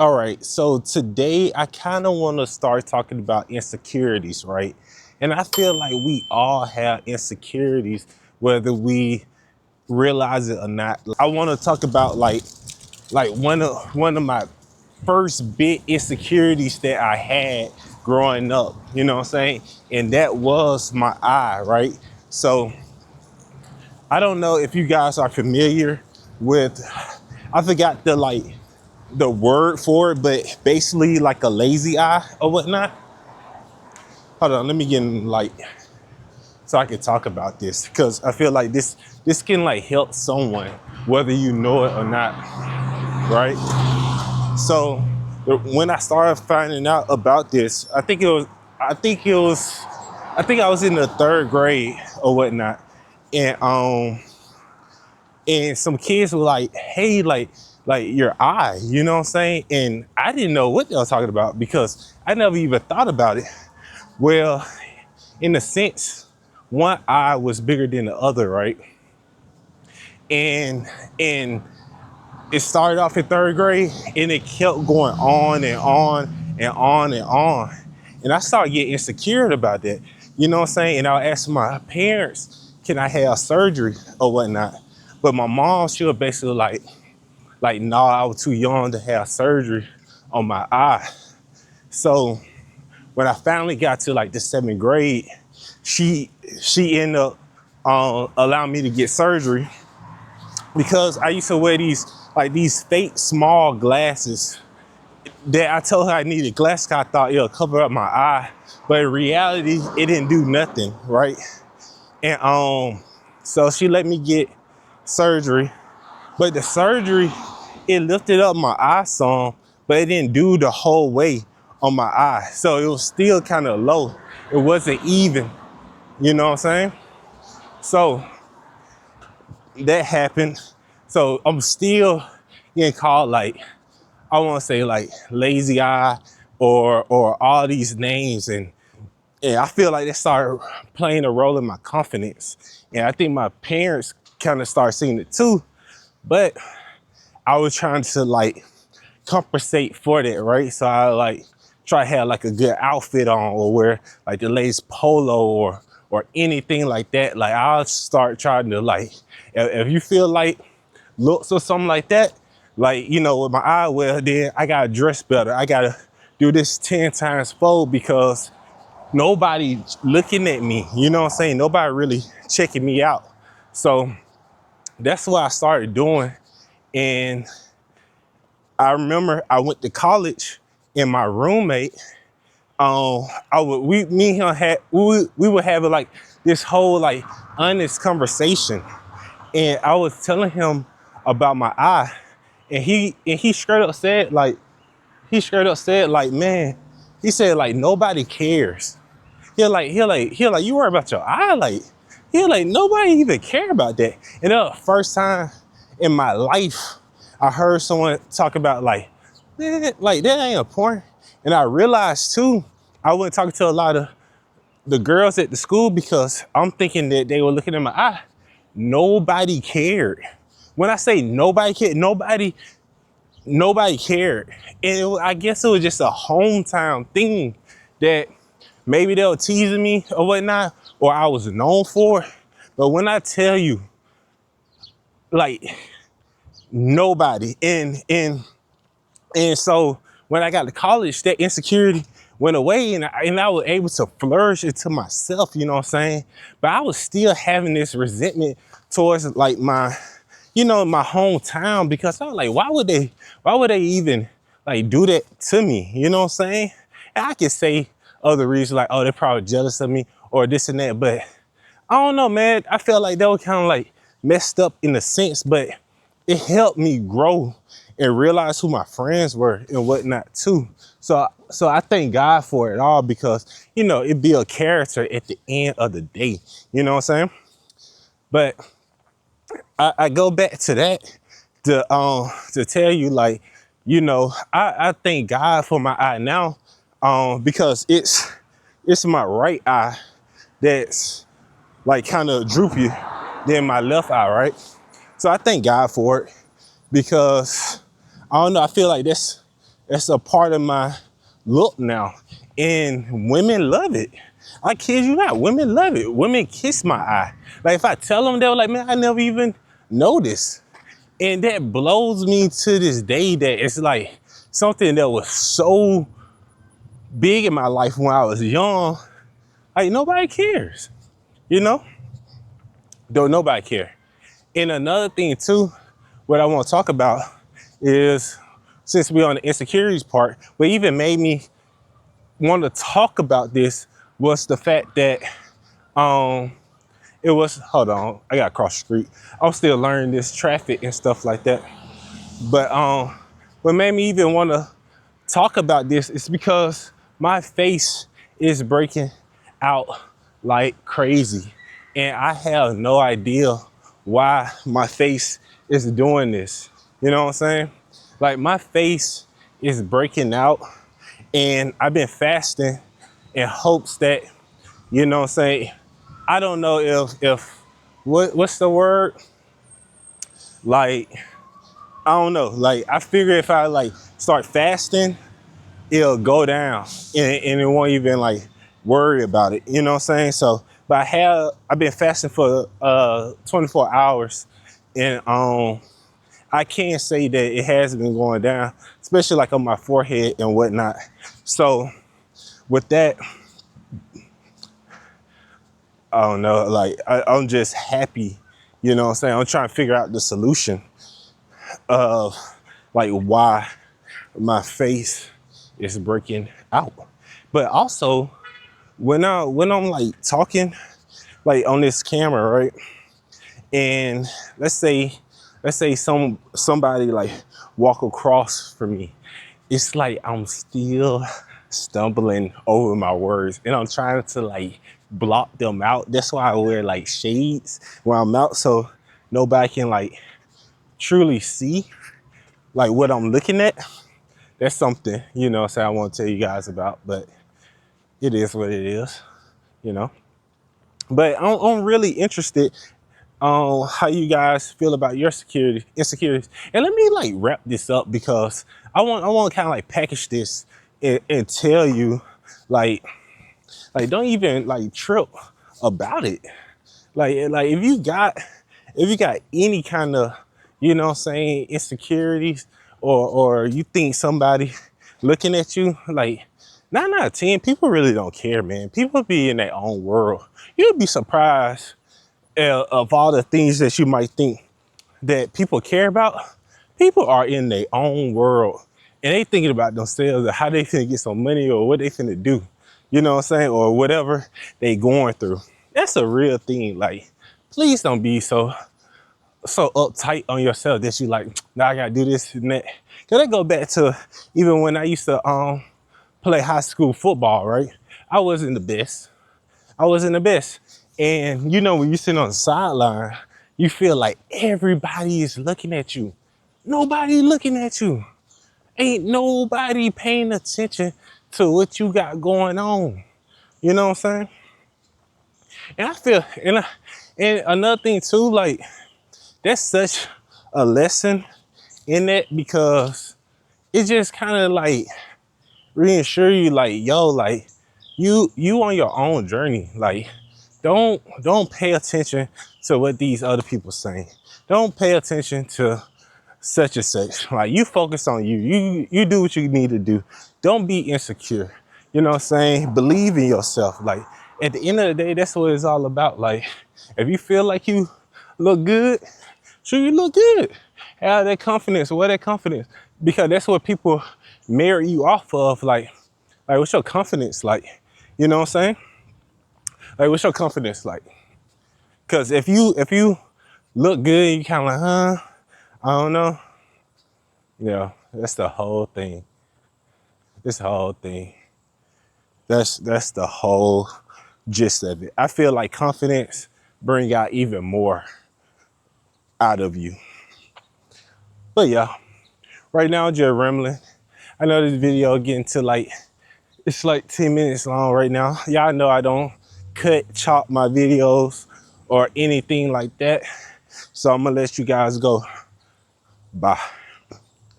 All right, so today I kind of want to start talking about insecurities, right? And I feel like we all have insecurities, whether we realize it or not. I want to talk about like one of my first big insecurities that I had growing up, you know what I'm saying? And that was my eye, right? So I don't know if you guys are familiar with, I forgot the word for it, but basically like a lazy eye or whatnot. Hold on, let me get in light so I can talk about this, because I feel like this can like help someone whether you know it or not, right? So when I started finding out about this, I think I was in the third grade or whatnot, and some kids were like, hey, like your eye, you know what I'm saying? And I didn't know what they were talking about because I never even thought about it. Well, in a sense, one eye was bigger than the other, right? And it started off in third grade and it kept going on and on and on and on. And I started getting insecure about that. You know what I'm saying? And I asked my parents, can I have surgery or whatnot? But my mom, she was basically like, no, I was too young to have surgery on my eye. So when I finally got to like the seventh grade, she ended up allowing me to get surgery because I used to wear these fake small glasses that I told her I needed glasses 'cause I thought it'll cover up my eye, but in reality, it didn't do nothing, right? And so she let me get surgery, but the surgery, it lifted up my eye some, but it didn't do the whole way on my eye. So it was still kind of low. It wasn't even, you know what I'm saying? So that happened. So I'm still getting called like, I want to say like lazy eye or all these names. And I feel like they started playing a role in my confidence. And I think my parents kind of started seeing it too. But I was trying to like compensate for that, right? So I like try to have like a good outfit on or wear like the latest polo or anything like that. Like I'll start trying to like, if you feel like looks or something like that, like, you know, with my eye, well, then I gotta dress better. I gotta do this 10 times fold because nobody looking at me, you know what I'm saying? Nobody really checking me out. So that's what I started doing. And I remember I went to college and my roommate, me and him we were having like this whole like honest conversation. And I was telling him about my eye. And he straight up said like, man, he said like nobody cares. He'll like you worry about your eye, like he'll like nobody even care about that. And the first time in my life I heard someone talk about like, man, like that ain't important. And I realized too, I wasn't talking to a lot of the girls at the school because I'm thinking that they were looking at my eye. Nobody cared. When I say nobody cared, nobody cared. And I guess it was just a hometown thing that maybe they were teasing me or whatnot, or I was known for. But when I tell you, like nobody, and so when I got to college, that insecurity went away, and I was able to flourish into myself. You know what I'm saying? But I was still having this resentment towards like my hometown because I was like, why would they even like do that to me? You know what I'm saying? And I could say other reasons like, oh, they're probably jealous of me or this and that, but I don't know, man. I felt like they were kind of like messed up in a sense, but it helped me grow and realize who my friends were and whatnot too. So I thank God for it all because, you know, it built character at the end of the day. You know what I'm saying? But I go back to that to tell you, like, you know, I thank God for my eye now, because it's my right eye that's like kind of droopy than my left eye, right? So I thank God for it because I don't know, I feel like It's a part of my look now. And women love it. I kid you not, women love it. Women kiss my eye. Like if I tell them, they're like, man, I never even noticed. And that blows me to this day that it's like something that was so big in my life when I was young. Like nobody cares, you know? Don't nobody care. And another thing too, what I want to talk about is, since we're on the insecurities part, what even made me want to talk about this was the fact that it was, hold on, I gotta cross the street. I'm still learning this traffic and stuff like that. But what made me even want to talk about this is because my face is breaking out like crazy. And I have no idea why my face is doing this. You know what I'm saying? Like my face is breaking out, and I've been fasting in hopes that, you know what I'm saying? I don't know if what's the word? Like, I don't know. Like I figure if I like start fasting, it'll go down and it won't even like worry about it. You know what I'm saying? So, but I've been fasting for 24 hours, and I can't say that it has been going down, especially like on my forehead and whatnot. So with that, I don't know, like I'm just happy, you know what I'm saying? I'm trying to figure out the solution of like why my face is breaking out. But also when I'm like talking like on this camera, right? And let's say somebody like walk across from me, it's like I'm still stumbling over my words and I'm trying to like block them out. That's why I wear like shades when I'm out, so nobody can like truly see like what I'm looking at. That's something, you know, so I want to tell you guys about, but it is what it is, you know. But I'm really interested on how you guys feel about your insecurities. And let me like wrap this up because I want to kind of like package this and tell you like don't even like trip about it. Like if you got any kind of, you know what I'm saying, insecurities, or you think somebody looking at you, like 9 out of 10 people really don't care, man. People be in their own world. You'd be surprised of all the things that you might think that people care about. People are in their own world and they thinking about themselves or how they finna get some money or what they finna do, you know what I'm saying, or whatever they going through. That's a real thing. Like, please don't be so uptight on yourself that you like, now I gotta do this and that. Cause that go back to even when I used to play high school football, right? I wasn't the best. And you know, when you sit on the sideline, you feel like everybody is looking at you. Nobody looking at you. Ain't nobody paying attention to what you got going on. You know what I'm saying? And I feel, and another thing too, like that's such a lesson in that, because it just kind of like reassure you like, yo, like you on your own journey. Like don't pay attention to what these other people saying. Don't pay attention to such and such. Like you focus on you. You do what you need to do. Don't be insecure. You know what I'm saying? Believe in yourself. Like at the end of the day, that's what it's all about. Like if you feel like you look good, sure, you look good. Have that confidence, wear that confidence. Because that's what people marry you off of. Like what's your confidence like? You know what I'm saying? Like what's your confidence like? Cause if you look good, you kind of like, I don't know. Yeah, that's the whole thing. This whole thing. That's the whole gist of it. I feel like confidence bring out even more out of you. But yeah, right now I'm just rambling. I know this video getting to like, it's like 10 minutes long right now. Y'all know I don't chop my videos or anything like that. So I'm gonna let you guys go. Bye.